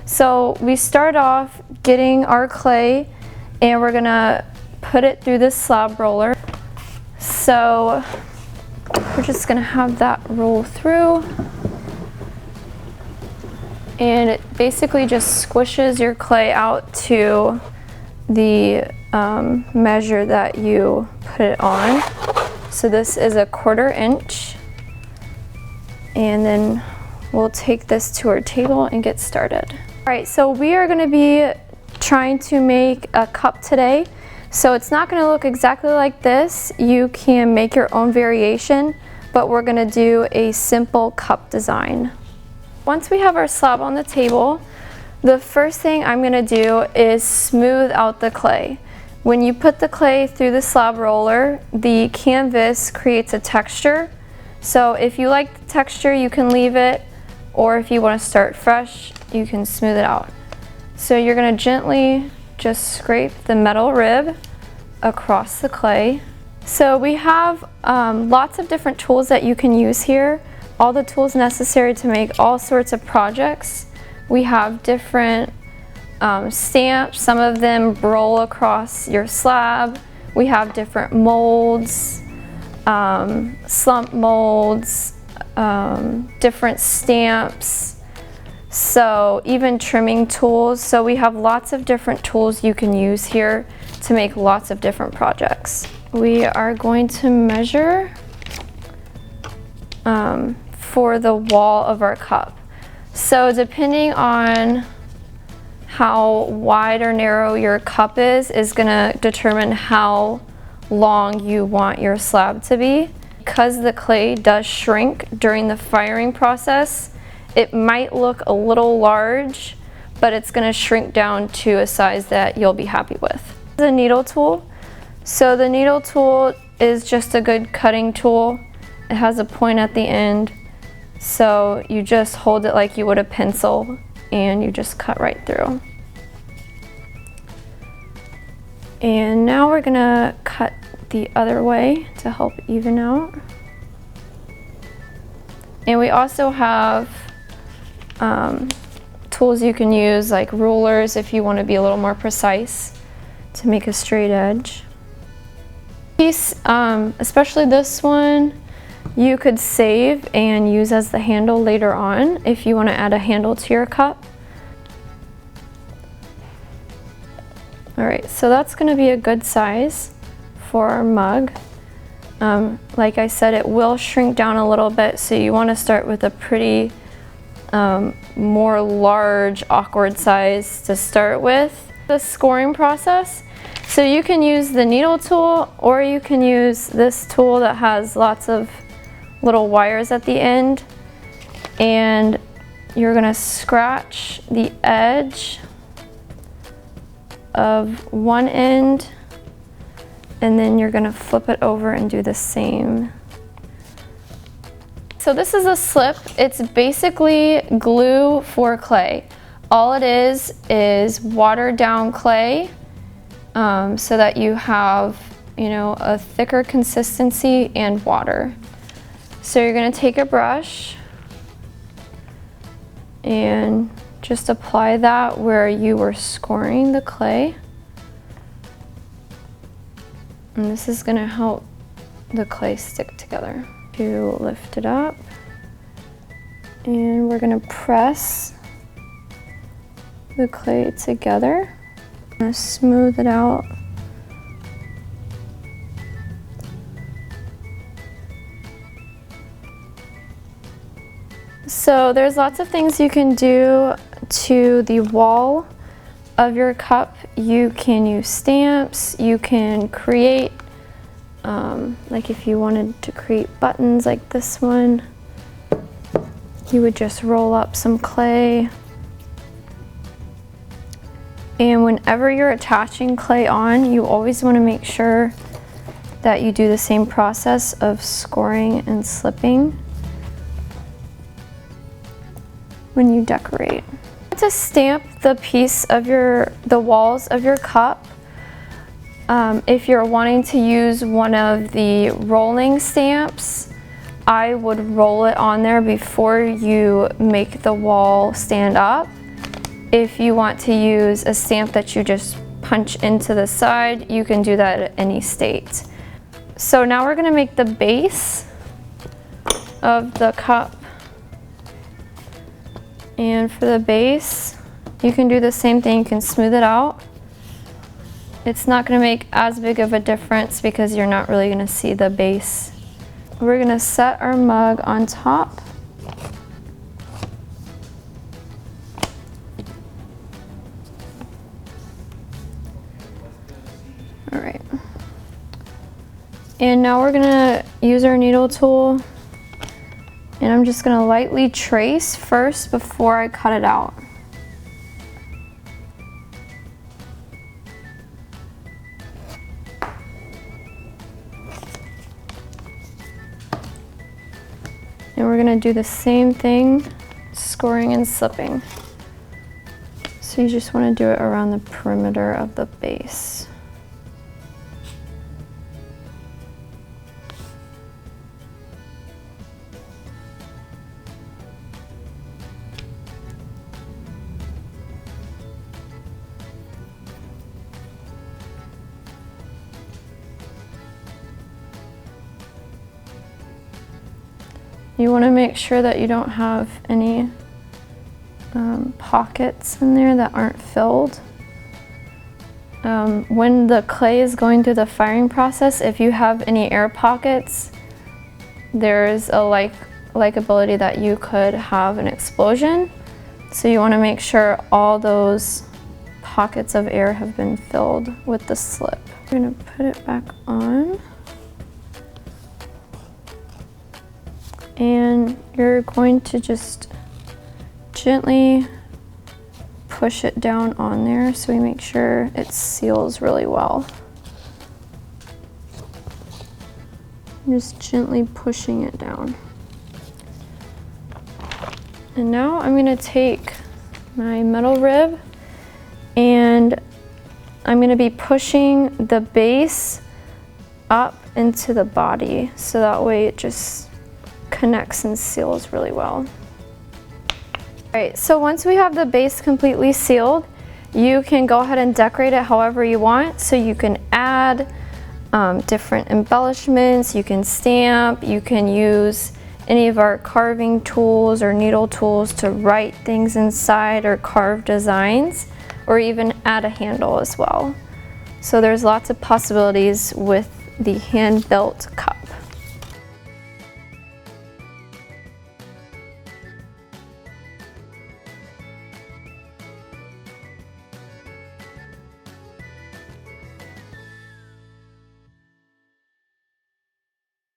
So we start off getting our clay and we're gonna put it through this slab roller. So we're just gonna have that roll through, and it basically just squishes your clay out to the measure that you put it on. So this is a 1/4 inch, and then we'll take this to our table and get started. All right, so we are gonna be trying to make a cup today. So it's not gonna look exactly like this. You can make your own variation, but we're gonna do a simple cup design. Once we have our slab on the table, the first thing I'm gonna do is smooth out the clay. When you put the clay through the slab roller, the canvas creates a texture. So if you like the texture, you can leave it, or if you wanna start fresh, you can smooth it out. So you're gonna gently just scrape the metal rib across the clay. So we have lots of different tools that you can use here. All the tools necessary to make all sorts of projects. We have different stamps. Some of them roll across your slab. We have different molds, slump molds, different stamps. So even trimming tools. So we have lots of different tools you can use here to make lots of different projects. We are going to measure for the wall of our cup. So depending on how wide or narrow your cup is gonna determine how long you want your slab to be. Because the clay does shrink during the firing process, it might look a little large, but it's gonna shrink down to a size that you'll be happy with. The needle tool. So the needle tool is just a good cutting tool. It has a point at the end. So you just hold it like you would a pencil and you just cut right through. And now we're gonna cut the other way to help even out. And we also have tools you can use, like rulers, if you want to be a little more precise to make a straight edge. Piece, especially this one, you could save and use as the handle later on if you want to add a handle to your cup. All right, so that's going to be a good size for our mug. Like I said, it will shrink down a little bit, so you want to start with a pretty more large, awkward size to start with. The scoring process. So you can use the needle tool, or you can use this tool that has lots of little wires at the end, and you're gonna scratch the edge of one end, and then you're gonna flip it over and do the same. So this is a slip. It's basically glue for clay. All it is watered down clay, so that you have, you know, a thicker consistency and water. So you're gonna take a brush and just apply that where you were scoring the clay. And this is gonna help the clay stick together. To lift it up, and we're gonna press the clay together. I'm gonna smooth it out. So there's lots of things you can do to the wall of your cup. You can use stamps, you can create like if you wanted to create buttons like this one, you would just roll up some clay. And whenever you're attaching clay on, you always want to make sure that you do the same process of scoring and slipping when you decorate. To stamp the piece of the walls of your cup, if you're wanting to use one of the rolling stamps, I would roll it on there before you make the wall stand up. If you want to use a stamp that you just punch into the side, you can do that at any state. So now we're going to make the base of the cup. And for the base, you can do the same thing. You can smooth it out. It's not going to make as big of a difference because you're not really going to see the base. We're going to set our mug on top. All right. And now we're going to use our needle tool, and I'm just going to lightly trace first before I cut it out. And we're going to do the same thing, scoring and slipping. So you just want to do it around the perimeter of the base. You want to make sure that you don't have any pockets in there that aren't filled. When the clay is going through the firing process, if you have any air pockets, there's a likability that you could have an explosion. So you want to make sure all those pockets of air have been filled with the slip. We're going to put it back on. And you're going to just gently push it down on there so we make sure it seals really well. Just gently pushing it down. And now I'm going to take my metal rib and I'm going to be pushing the base up into the body so that way it just connects and seals really well. Alright, so once we have the base completely sealed, you can go ahead and decorate it however you want. So you can add different embellishments, you can stamp, you can use any of our carving tools or needle tools to write things inside or carve designs, or even add a handle as well. So there's lots of possibilities with the hand-built cup.